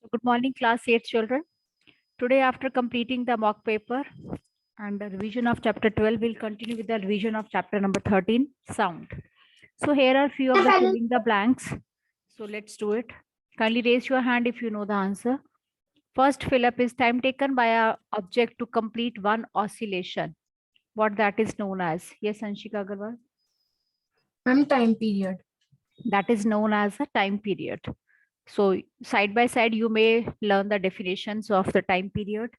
Good morning, class 8 children. Today, after completing the mock paper and the revision of chapter 12, we'll continue with the revision of chapter number 13, sound. So here are few of the filling the blanks. So let's do it. Kindly raise your hand if you know the answer. First fill up is time taken by a object to complete one oscillation. What that is known as? Yes, Anshika Agarwal. Time period. That is known as a time period. So side by side, you may learn the definitions of the time period.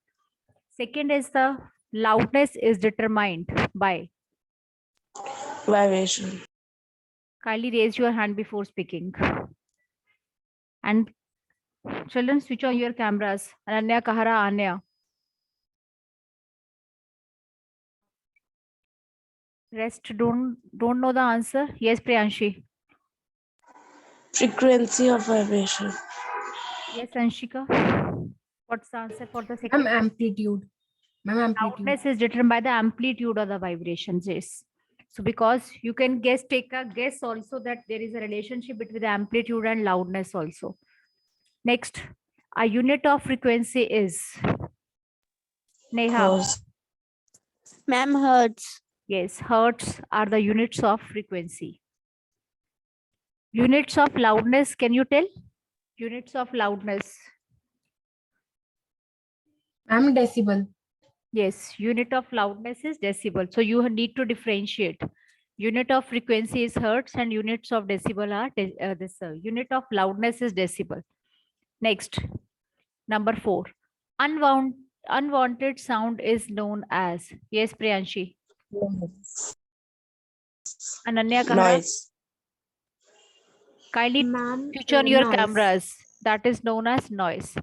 Second is the loudness is determined by. Vibration. Kindly raise your hand before speaking. And children, switch on your cameras. Ananya, Kahara, Anya. Rest don't know the answer. Yes, Priyanshi. Frequency of vibration. Yes, Anshika. What's the answer for the second? Amplitude. Loudness is determined by the amplitude of the vibrations. Yes. So because you can take a guess also that there is a relationship between the amplitude and loudness also. Next, a unit of frequency is Neha. Hertz. Ma'am, hertz. Yes, hertz are the units of frequency. Units of loudness, can you tell? Units of loudness. Decibel. Yes, unit of loudness is decibel. So you need to differentiate. Unit of frequency is hertz and units of decibel are this unit of loudness is decibel. Next, number 4. Unwanted sound is known as. Yes, Priyanshi. Ananya Kahara. Noise. Kindly switch on your cameras. That is known as noise.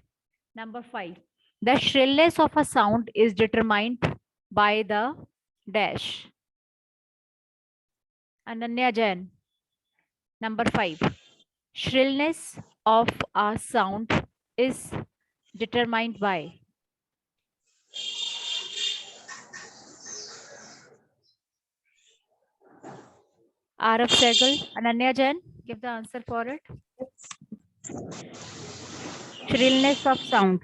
Number 5. The shrillness of a sound is determined by the dash. Ananya Jain. Number 5. Shrillness of a sound is determined by. Arav Sehgal. Ananya Jain, give the answer for it. Shrillness of sound.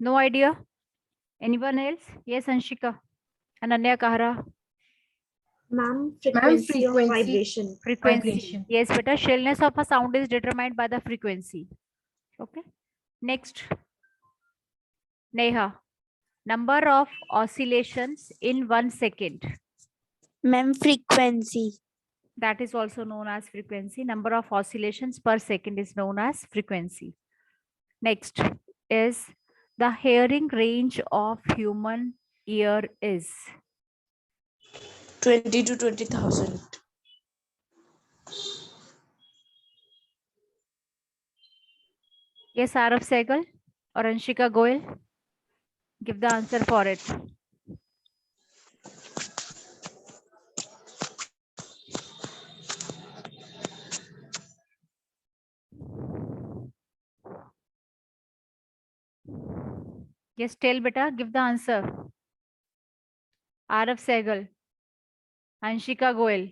No idea? Anyone else? Yes, Anshika. Ananya Kahara. Ma'am, frequency of vibration. Frequency. Yes, beta. Shrillness of a sound is determined by the frequency. Okay. Next. Neha. Number of oscillations in 1 second. Ma'am, frequency. That is also known as frequency. Number of oscillations per second is known as frequency. Next is the hearing range of human ear is 20 to 20,000. Yes, Arav Sehgal or Anshika Goel. Give the answer for it. Yes, tell beta, give the answer. Arav Sehgal, Anshika Goel.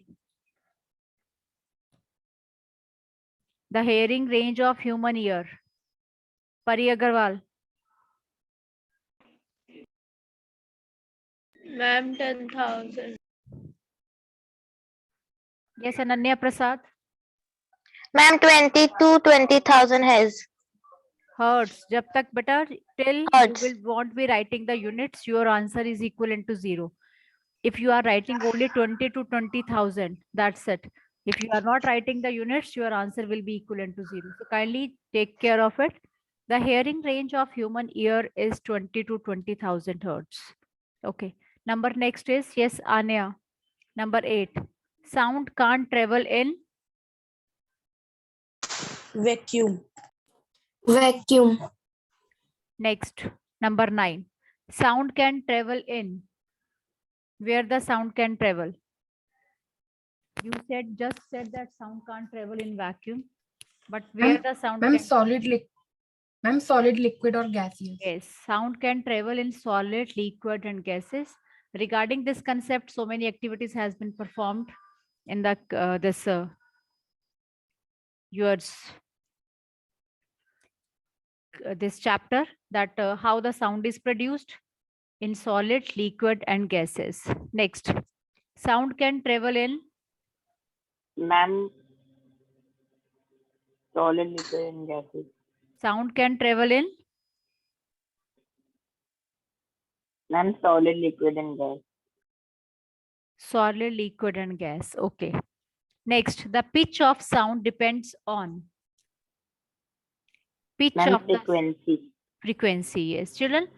The hearing range of human ear. Pari Agarwal. Ma'am, 10,000. Yes, Ananya Prasad. Ma'am, 20 to 20,000 has. Hertz. Jab tak beta till Hertz. you will won't be writing the units, your answer is equivalent to 0. If you are writing only 20 to 20,000, that's it. If you are not writing the units, your answer will be equivalent to 0. So kindly take care of it. The hearing range of human ear is 20 to 20,000 hertz. Okay. Number next is, yes, Anya. Number 8. Sound can't travel in Vacuum. Vacuum. next. Number 9. Sound can travel in where the sound can travel. You just said that sound can't travel in vacuum, but where the sound can solid liquid. Ma'am, solid, liquid or gaseous. Yes, sound can travel in solid, liquid, and gases. Regarding this concept, so many activities has been performed in the yours this chapter, that how the sound is produced in solid, liquid, and gases. Next, sound can travel in Ma'am, solid, liquid, and gases. sound can travel in Ma'am, solid, liquid, and gas. solid, liquid, and gas. Okay. Next, the pitch of sound depends on pitch Ma'am, of the frequency. frequency. Yes, children,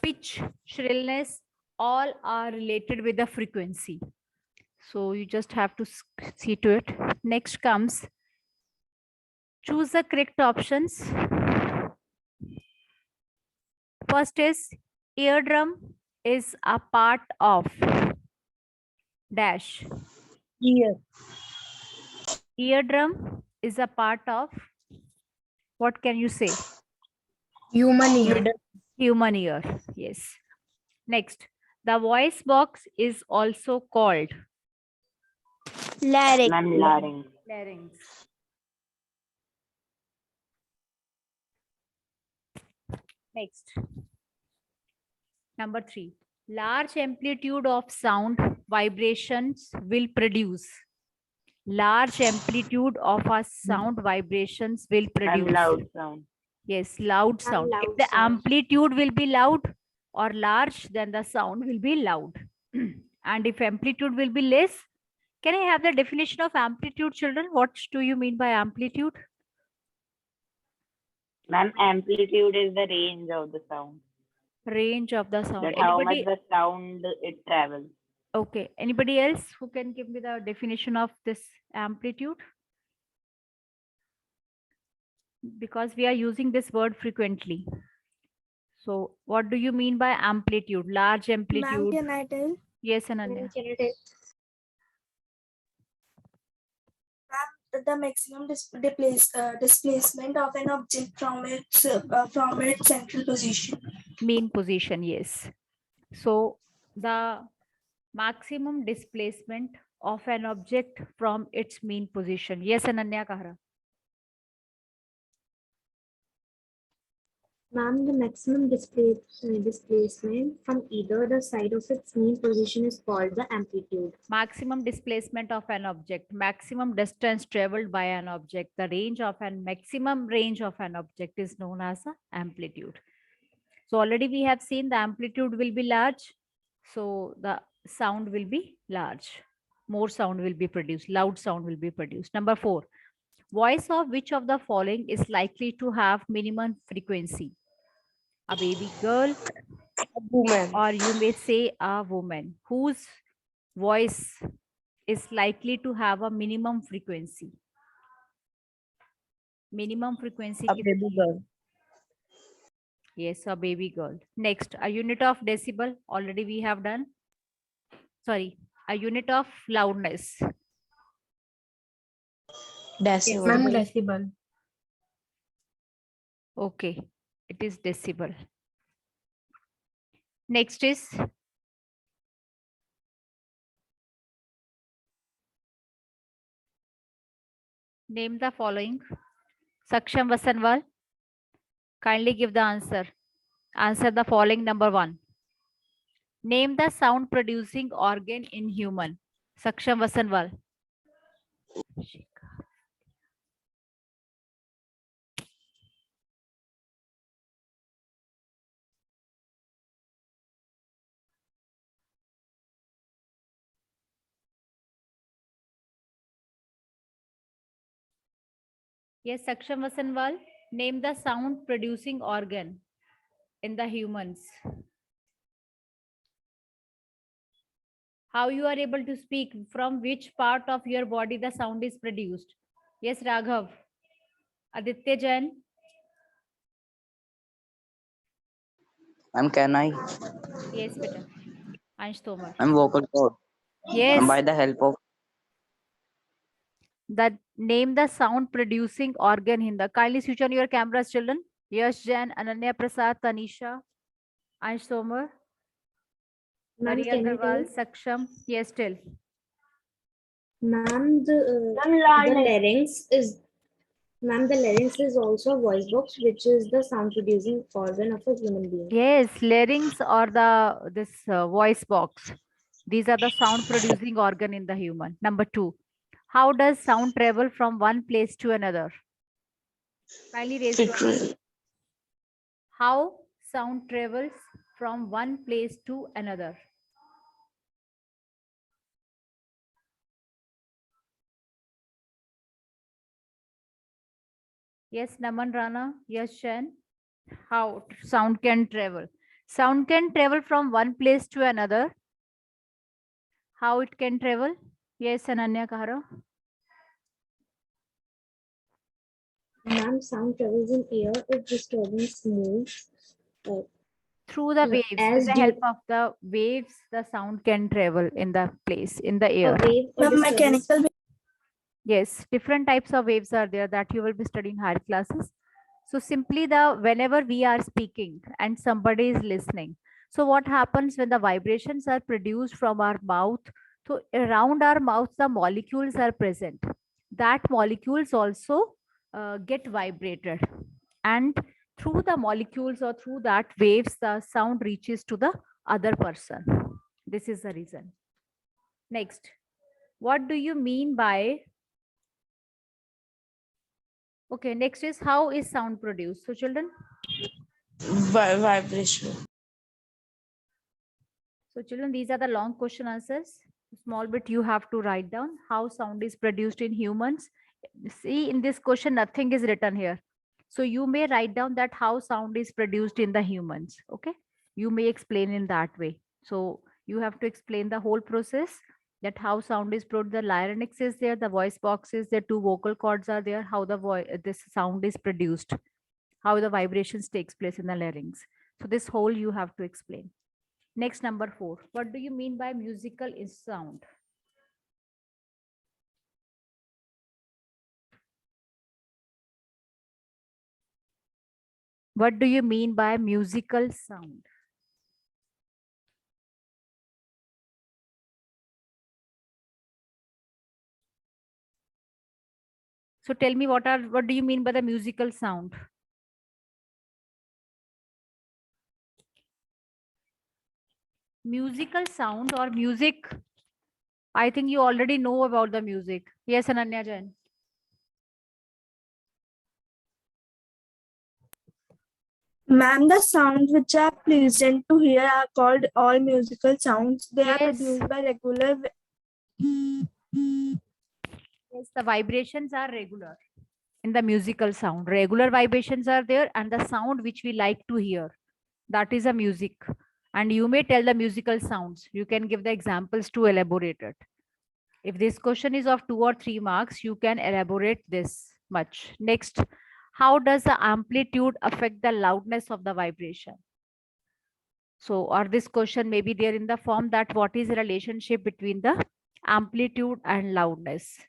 pitch, shrillness, all are related with the frequency. So you just have to see to it. Next comes choose the correct options. First is eardrum is a part of dash. Ear. Eardrum is a part of, what can you say? Human ear. Human ear. Yes. Next, the voice box is also called Larynx. Ma'am, larynx. larynx. Next, number 3. Large amplitude of sound vibrations will produce. Large amplitude of a sound vibrations will Ma'am, produce. loud sound. Yes, loud sound. If loud the sound. amplitude will be loud or large, then the sound will be loud. And if amplitude will be less, can I have the definition of amplitude, children? What do you mean by amplitude? Ma'am, amplitude is the range of the sound. Range of the sound. That how much Anybody? the sound it travels. Okay. Anybody else who can give me the definition of this amplitude? Because we are using this word frequently. So what do you mean by amplitude? Large amplitude? can I tell? Yes, Ananya. The maximum displacement of an object from its central position. Mean position, yes. So the maximum displacement of an object from its mean position. Yes, Ananya Kahra. Ma'am, the maximum displacement from either the side of its mean position is called the amplitude. Maximum displacement of an object, maximum distance traveled by an object, the range of an maximum range of an object is known as the amplitude. So already we have seen the amplitude will be large. So the sound will be large. More sound will be produced. Loud sound will be produced. Number 4, voice of which of the following is likely to have minimum frequency? A baby girl, Woman. or you may say a woman whose voice is likely to have a minimum frequency. Minimum frequency. A baby girl. Yes, a baby girl. Next, a unit of decibel. Already we have done. Sorry, a unit of loudness. Decibel. Ma'am, decibel. Okay, it is decibel. Next is name the following. Saksham Vasanwal, kindly give the answer. Answer the following. Number 1. Name the sound producing organ in human. Saksham Vasanwal. Yes, Saksham Vasanwal, name the sound producing organ in the humans. How you are able to speak, from which part of your body the sound is produced? Yes, Raghav. Aditya Jain. Ma'am, can I? Yes, beta. Ansh Tomar. I'm vocal cord. Yes. By the help of That name the sound producing organ in the. Kindly switch on your cameras, children. Yash Jain, Ananya Prasad, Tanisha, Ansh Somar, Ma'am, Maria can I Agarwal, tell? Saksham. Yes, still. Ma'am, the larynx is Ma'am, the larynx is also a voice box, which is the sound producing organ of a human being. Yes, larynx or this voice box. These are the sound producing organ in the human. Number 2. How does sound travel from one place to another? Kindly raise your hand. How sound travels from one place to another? Yes, Naman Rana. Yes, Shan. How sound can travel? Sound can travel from one place to another. How it can travel? Yes, Ananya Kahara. Ma'am, sound travels in air if disturbance moves. Through the waves, with As the help of the waves, the sound can travel in the place, in the air. a wave or Ma'am, disturbance. mechanical. Yes, different types of waves are there that you will be studying higher classes. So simply the whenever we are speaking and somebody is listening. So what happens when the vibrations are produced from our mouth? So around our mouth, the molecules are present. That molecules also get vibrated. And through the molecules or through that waves, the sound reaches to the other person. This is the reason. Next, what do you mean by Okay, next is how is sound produced? So children, Vibration. these are the long question answers. Small bit you have to write down how sound is produced in humans. See, in this question, nothing is written here. So you may write down that how sound is produced in the humans. Okay, you may explain in that way. So you have to explain the whole process, that how sound is produced. The larynx is there, the voice box is there, two vocal cords are there, how the voice this sound is produced, how the vibrations takes place in the larynx. So this whole you have to explain. Next, number 4. What do you mean by musical is sound? What do you mean by musical sound? So tell me what do you mean by the musical sound? Musical sound or music? I think you already know about the music. Yes, Ananya Jain. Ma'am, the sounds which are pleasant to hear are called all musical sounds. They are Yes. produced by regular. Yes, the vibrations are regular in the musical sound. Regular vibrations are there and the sound which we like to hear. That is a music. And you may tell the musical sounds. You can give the examples to elaborate it. If this question is of 2 or 3 marks, you can elaborate this much. Next, how does the amplitude affect the loudness of the vibration? So, or this question may be there in the form that what is the relationship between the amplitude and loudness?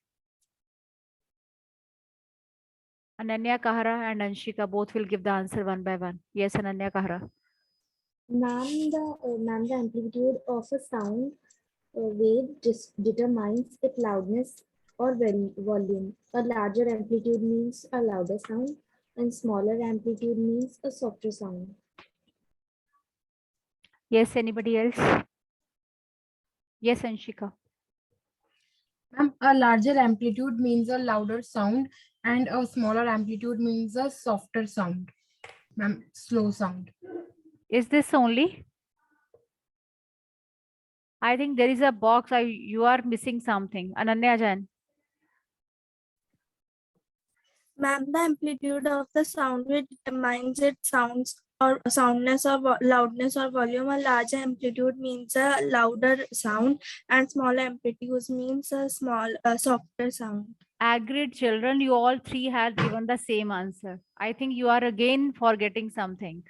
Ananya Kahara and Anshika both will give the answer one by one. Yes, Ananya Kahara. Ma'am, the amplitude of a sound wave determines its loudness or volume. A larger amplitude means a louder sound, and smaller amplitude means a softer sound. Yes, anybody else? Yes, Anshika. Ma'am, a larger amplitude means a louder sound and a smaller amplitude means a softer sound. Ma'am, slow sound. Is this only? I think there is a box. You are missing something. Ananya Jain. Ma'am, the amplitude of the sound which determines its sounds or soundness or loudness or volume. A larger amplitude means a louder sound, and smaller amplitude means a softer sound. Agreed, children. You all three had given the same answer. I think you are again forgetting something.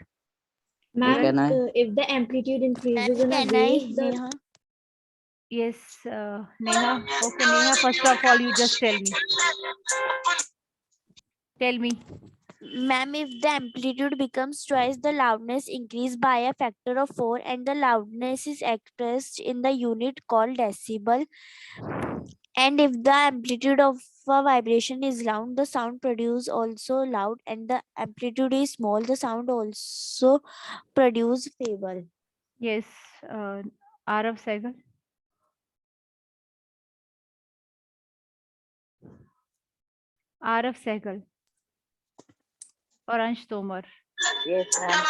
Ma'am, Can I? if the amplitude increases in a wave, Yes, Neha. Okay, Neha, first of all, you just tell me. Tell me. Ma'am, if the amplitude becomes twice the loudness increased by a factor of 4 and the loudness is expressed in the unit called decibel, and if the amplitude of a vibration is loud, the sound produced also loud, and the amplitude is small, the sound also produce feeble. Yes, Arav Sehgal. Arav Sehgal or Ansh Tomar. Yes, ma'am.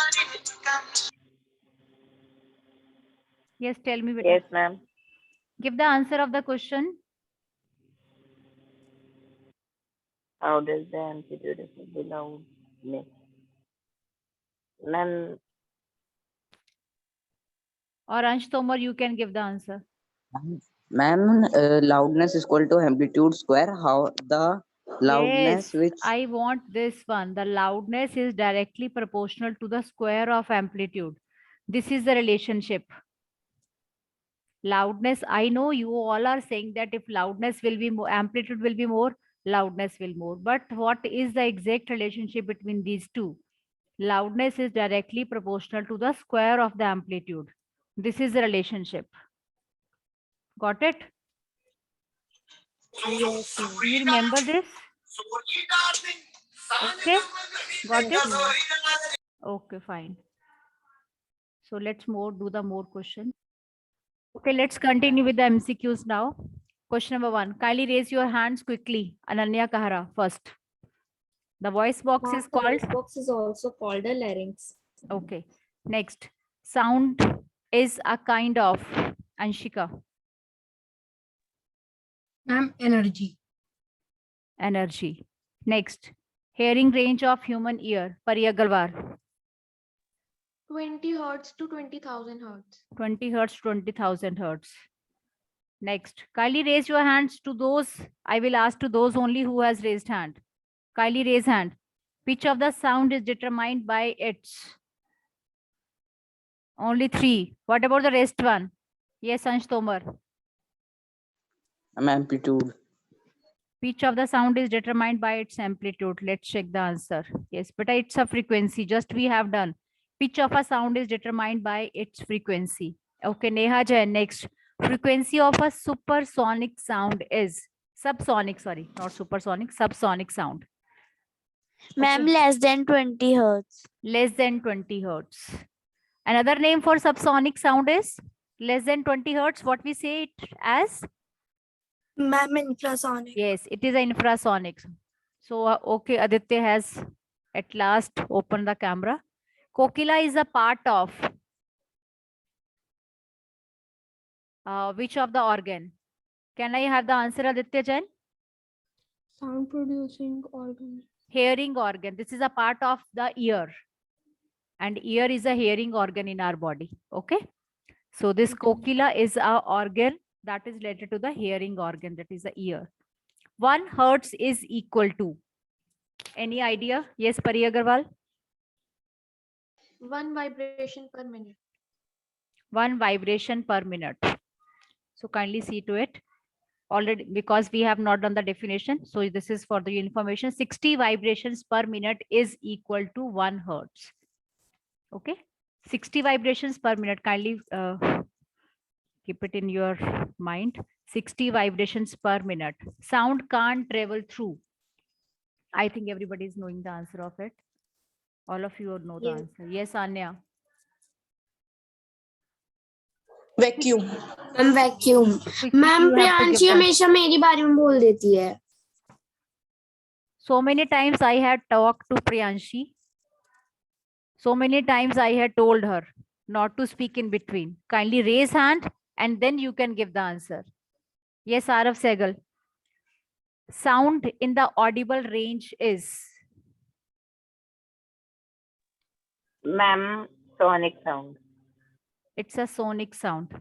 Yes, tell me. beta. Yes, ma'am. Give the answer of the question. How does the amplitude affect the loudness? Ma'am, Or Ansh Tomar, you can give the answer. Ma'am, loudness is equal to amplitude square. How the loudness Yes, which I want this one. The loudness is directly proportional to the square of amplitude. This is the relationship. Loudness, I know you all are saying that if loudness will be more, amplitude will be more, loudness will more. But what is the exact relationship between these two? Loudness is directly proportional to the square of the amplitude. This is the relationship. Got it? Yes, ma'am. Do you remember this? Okay, got it? Okay, fine. So let's do the more question. Okay, let's continue with the MCQs now. Question number 1. Kindly raise your hands quickly. Ananya Kahara first. The voice box Ma'am, is the called. voice box is also called a larynx. Okay. Next. Sound is a kind of. Anshika. Ma'am, energy. Energy. Next. Hearing range of human ear. Pariya Galwar. 20 hertz to 20,000 hertz. 20 hertz, 20,000 hertz. Next. Kindly raise your hands to those. I will ask to those only who has raised hand. Kindly raise hand. Pitch of the sound is determined by its. Only 3. What about the rest one? Yes, Ansh Tomar. amplitude. Pitch of the sound is determined by its amplitude. Let's check the answer. Yes, but it's a frequency. Just we have done. Pitch of a sound is determined by its frequency. Okay, Neha Jain, next. Frequency of a supersonic sound is subsonic, sorry, not supersonic, subsonic sound. Ma'am, Okay. less than 20 hertz. Less than 20 hertz. Another name for subsonic sound is less than 20 hertz. What we say it as? Ma'am, infrasonic. Yes, it is an infrasonic. So, okay, Aditya has at last opened the camera. Kokila is a part of which of the organ? Can I have the answer, Aditya Jain? Sound producing organ. Hearing organ. This is a part of the ear. And ear is a hearing organ in our body. Okay. So this kokila is a organ that is related to the hearing organ, that is the ear. 1 hertz is equal to. Any idea? Yes, Pari Agarwal. 1 vibration per minute. 1 vibration per minute. So kindly see to it. Already, because we have not done the definition. So this is for the information. 60 vibrations per minute is equal to 1 hertz. Okay. 60 vibrations per minute. Kindly keep it in your mind. 60 vibrations per minute. Sound can't travel through. I think everybody is knowing the answer of it. All of you know the Yes. answer. Yes, Anya. Vacuum. Ma'am vacuum ma'am You have to give Priyanshi the- हमेशा मेरी बारे में बोल देती है. So many times I had talked to Priyanshi. So many times I had told her not to speak in between. Kindly raise hand and then you can give the answer. Yes, Arav Sehgal. Sound in the audible range is. ma'am, sonic sound. It's a sonic sound.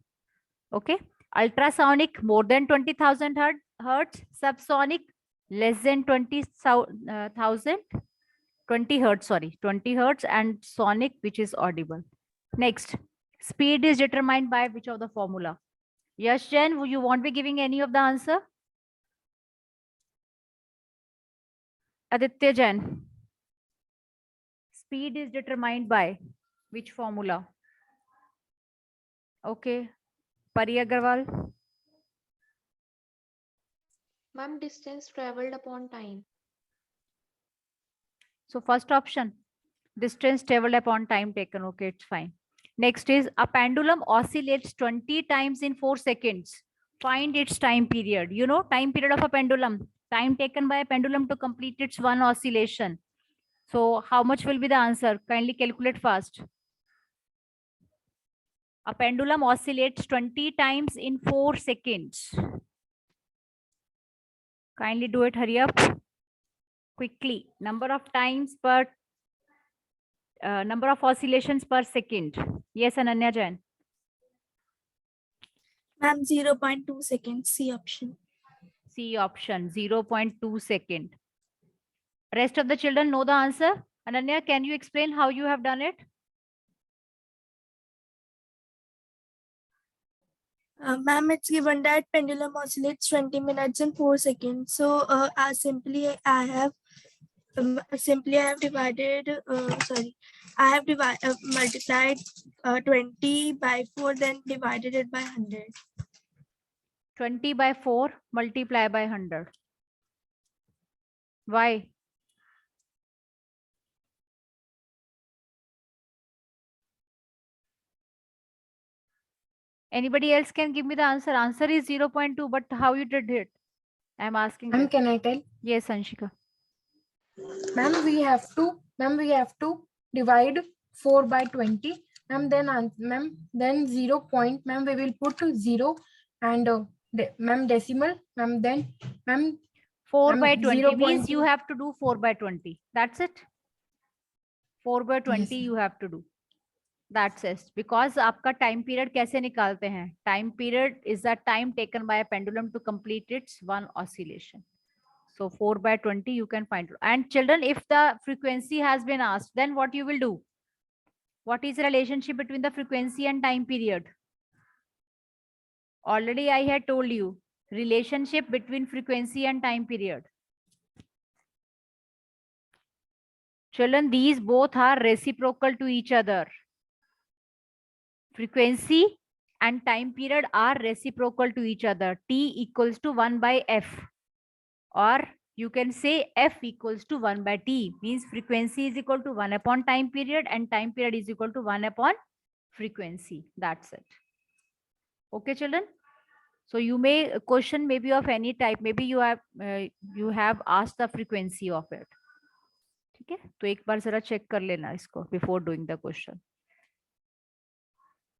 Okay. Ultrasonic more than 20,000 hertz. Subsonic less than 20,000. 20 hertz, sorry, 20 hertz, and sonic, which is audible. Next, speed is determined by which of the formula? Yes, Jen, you won't be giving any of the answer? Aditya Jain. speed is determined by which formula? Okay, Pari Agarwal. Ma'am, distance traveled upon time. So first option, distance traveled upon time taken. Okay, it's fine. Next is a pendulum oscillates 20 times in 4 seconds. Find its time period. You know, time period of a pendulum, time taken by a pendulum to complete its one oscillation. So how much will be the answer? Kindly calculate fast. A pendulum oscillates 20 times in 4 seconds. Kindly do it, hurry up. Quickly. Number of times per, number of oscillations per second. Yes, Ananya Jain. Ma'am, 0.2 seconds, C option. C option, 0.2 second. Rest of the children know the answer. Ananya, can you explain how you have done it? Ma'am, it's given that pendulum oscillates 20 minutes and 4 seconds. So I have divided, I have multiplied 20 by 4, then divided it by 100. 20 by 4 multiply by 100. Why? Anybody else can give me the answer? Answer is 0.2, but how you did it? I'm asking. Ma'am, that. can I tell? Yes, Anshika. Ma'am, we have to divide 4 by 20. Ma'am, then 0 point. Ma'am, we will put 0 and ma'am decimal. Ma'am, then ma'am 4 ma'am, by 20 means 0.2. you have to do 4 by 20. That's it. 4 by 20 Yes, you have to do. That's it. Because आपका time period कैसे निकालते हैं? Time period is the time taken by a pendulum to complete its one oscillation. So 4 by 20 you can find. And children, if the frequency has been asked, then what you will do? What is the relationship between the frequency and time period? Already I had told you, relationship between frequency and time period. Children, these both are reciprocal to each other. Frequency and time period are reciprocal to each other. T equals to 1 by F. Or you can say F equals to 1 by T. Means frequency is equal to 1 upon time period and time period is equal to 1 upon frequency. That's it. Okay, children? So you may, a question may be of any type. Maybe you have asked the frequency of it. ठीक है, तो एक बार जरा check कर लेना इसको before doing the question.